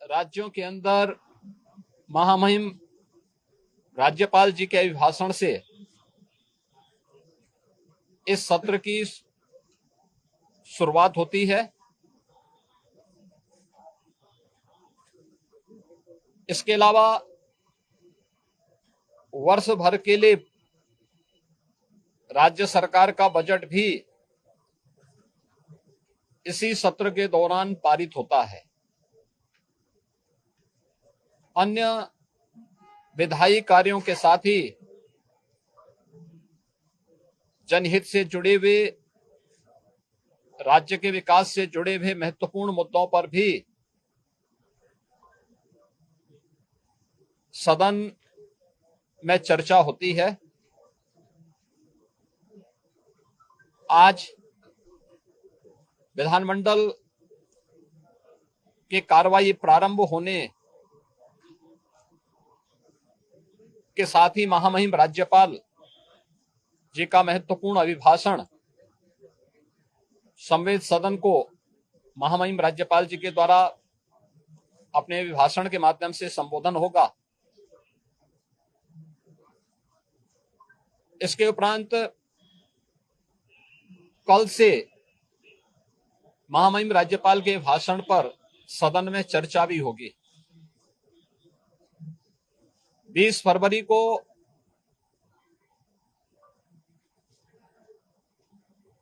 राज्यों के अंदर महामहिम राज्यपाल जी के अभिभाषण से इस सत्र की शुरुआत होती है। इसके अलावा वर्ष भर के लिए राज्य सरकार का बजट भी इसी सत्र के दौरान पारित होता है। अन्य विधायी कार्यों के साथ ही जनहित से जुड़े हुए, राज्य के विकास से जुड़े हुए महत्वपूर्ण मुद्दों पर भी सदन में चर्चा होती है। आज विधानमंडल के कार्यवाही प्रारंभ होने के साथ ही महामहिम राज्यपाल जी का महत्वपूर्ण अभिभाषण संवेद सदन को महामहिम राज्यपाल जी के द्वारा अपने अभिभाषण के माध्यम से संबोधन होगा। इसके उपरांत कल से महामहिम राज्यपाल के भाषण पर सदन में चर्चा भी होगी। 20 फरवरी को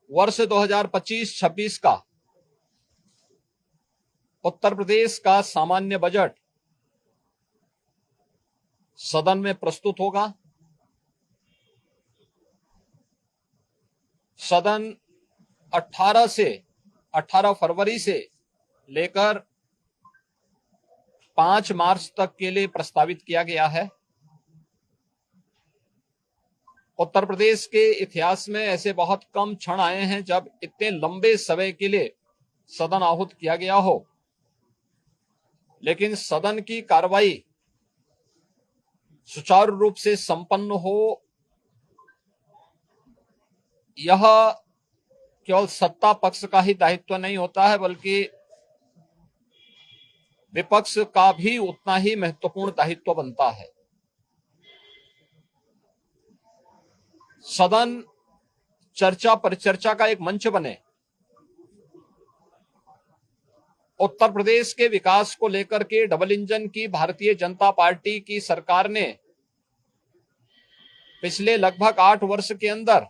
वर्ष 2025-26 का उत्तर प्रदेश का सामान्य बजट सदन में प्रस्तुत होगा। सदन 18 फरवरी से लेकर 5 मार्च तक के लिए प्रस्तावित किया गया है। उत्तर प्रदेश के इतिहास में ऐसे बहुत कम क्षण आए हैं जब इतने लंबे समय के लिए सदन आहूत किया गया हो, लेकिन सदन की कार्रवाई सुचारू रूप से संपन्न हो, यह केवल सत्ता पक्ष का ही दायित्व नहीं होता है, बल्कि विपक्ष का भी उतना ही महत्वपूर्ण दायित्व बनता है। सदन चर्चा परिचर्चा का एक मंच बने। उत्तर प्रदेश के विकास को लेकर के डबल इंजन की भारतीय जनता पार्टी की सरकार ने पिछले लगभग 8 वर्ष के अंदर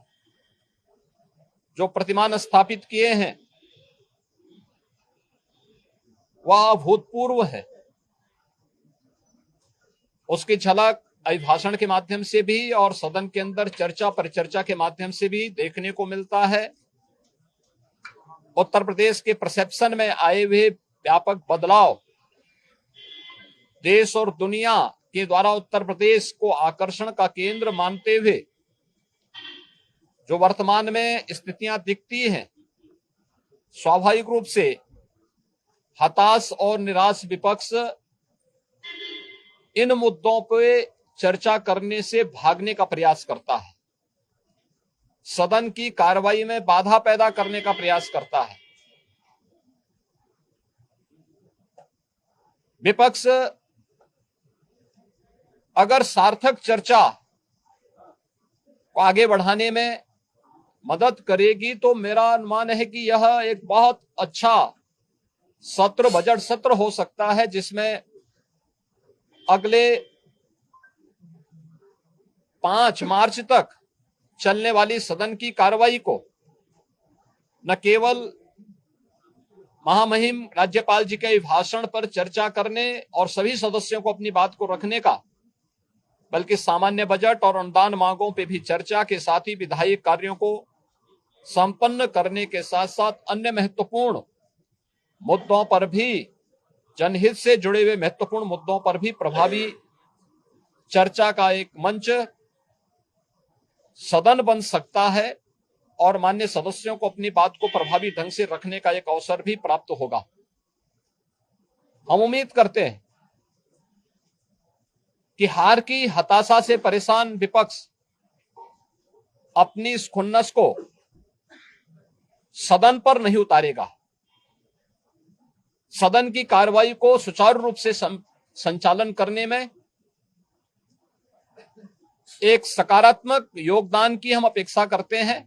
जो प्रतिमान स्थापित किए हैं वह अभूतपूर्व है। उसकी झलक अभिभाषण के माध्यम से भी और सदन के अंदर चर्चा परिचर्चा के माध्यम से भी देखने को मिलता है। उत्तर प्रदेश के परसेप्शन में आए हुए व्यापक बदलाव देश और दुनिया के द्वारा उत्तर प्रदेश को आकर्षण का केंद्र मानते हुए जो वर्तमान में स्थितियां दिखती हैं, स्वाभाविक रूप से हताश और निराश विपक्ष इन मुद्दों पे चर्चा करने से भागने का प्रयास करता है, सदन की कार्रवाई में बाधा पैदा करने का प्रयास करता है। विपक्ष अगर सार्थक चर्चा को आगे बढ़ाने में मदद करेगी तो मेरा अनुमान है कि यह एक बहुत अच्छा सत्र, बजट सत्र हो सकता है, जिसमें अगले 5 मार्च तक चलने वाली सदन की कार्रवाई को न केवल महामहिम राज्यपाल जी के भाषण पर चर्चा करने और सभी सदस्यों को अपनी बात को रखने का, बल्कि सामान्य बजट और अनुदान मांगों पे भी चर्चा के साथ ही विधायी कार्यों को संपन्न करने के साथ साथ अन्य महत्वपूर्ण मुद्दों पर भी, जनहित से जुड़े हुए महत्वपूर्ण मुद्दों पर भी प्रभावी चर्चा का एक मंच सदन बन सकता है और माननीय सदस्यों को अपनी बात को प्रभावी ढंग से रखने का एक अवसर भी प्राप्त होगा। हम उम्मीद करते हैं कि हार की हताशा से परेशान विपक्ष अपनी इस खुन्नस को सदन पर नहीं उतारेगा। सदन की कार्रवाई को सुचारू रूप से संचालन करने में एक सकारात्मक योगदान की हम अपेक्षा करते हैं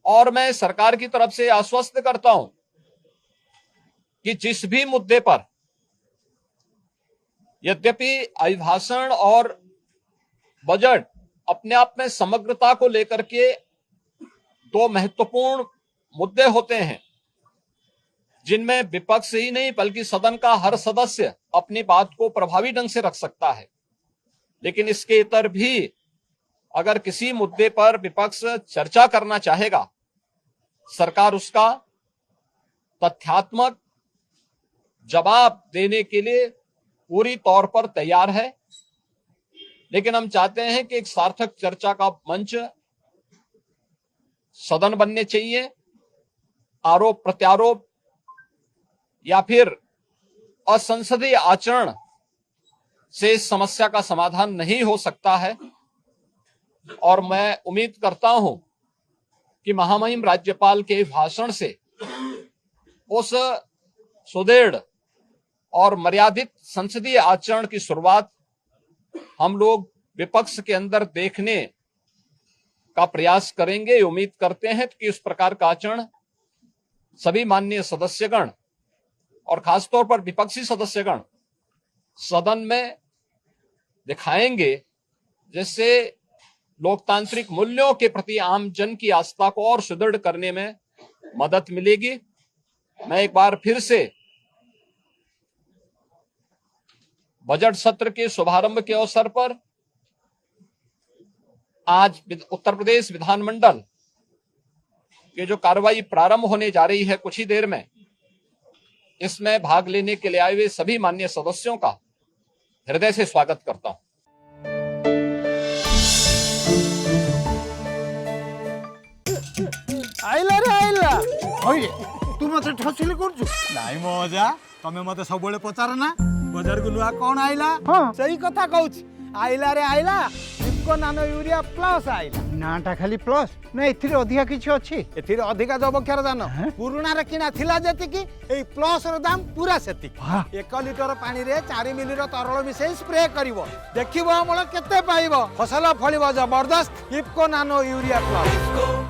और मैं सरकार की तरफ से आश्वस्त करता हूं कि जिस भी मुद्दे पर, यद्यपि अभिभाषण और बजट अपने आप में समग्रता को लेकर के दो महत्वपूर्ण मुद्दे होते हैं जिनमें विपक्ष ही नहीं बल्कि सदन का हर सदस्य अपनी बात को प्रभावी ढंग से रख सकता है, लेकिन इसके इतर भी अगर किसी मुद्दे पर विपक्ष चर्चा करना चाहेगा, सरकार उसका तथ्यात्मक जवाब देने के लिए पूरी तौर पर तैयार है। लेकिन हम चाहते हैं कि एक सार्थक चर्चा का मंच सदन बनने चाहिए। आरोप प्रत्यारोप या फिर असंसदीय आचरण से इस समस्या का समाधान नहीं हो सकता है और मैं उम्मीद करता हूं कि महामहिम राज्यपाल के भाषण से उस सुदृढ़ और मर्यादित संसदीय आचरण की शुरुआत हम लोग विपक्ष के अंदर देखने का प्रयास करेंगे। उम्मीद करते हैं कि इस प्रकार का आचरण सभी माननीय सदस्यगण और खासतौर पर विपक्षी सदस्यगण सदन में दिखाएंगे, जिससे लोकतांत्रिक मूल्यों के प्रति आम जन की आस्था को और सुदृढ़ करने में मदद मिलेगी। मैं एक बार फिर से बजट सत्र के शुभारंभ के अवसर पर आज उत्तर प्रदेश विधानमंडल के जो कार्रवाई प्रारंभ होने जा रही है कुछ ही देर में, इसमें भाग लेने के लिए आए हुए सभी माननीय सदस्यों का हृदय से स्वागत करता हूं। आइला रे आइला होय तू मते ठसिल करछु नाइ मजा तमे मते सब बेले पचार ना बाजार को नुआ कोन आइला हां सही कथा कहउछ आइला रे आइला इको नानो यूरिया प्लस आइला नाटा खाली प्लस ना एथिरे अधिका किछ अछि एथिरे अधिका जबक्षार जान पुरुना रे किना थिला जेति कि ए प्लस रो दाम पूरा सेति 1 लिटर पानी रे 4 मिली रो तरल मिसे स्प्रे करिवो देखिबो अमल केते पाइबो फसल फलिबो जबरदस्त इको नानो यूरिया प्लस।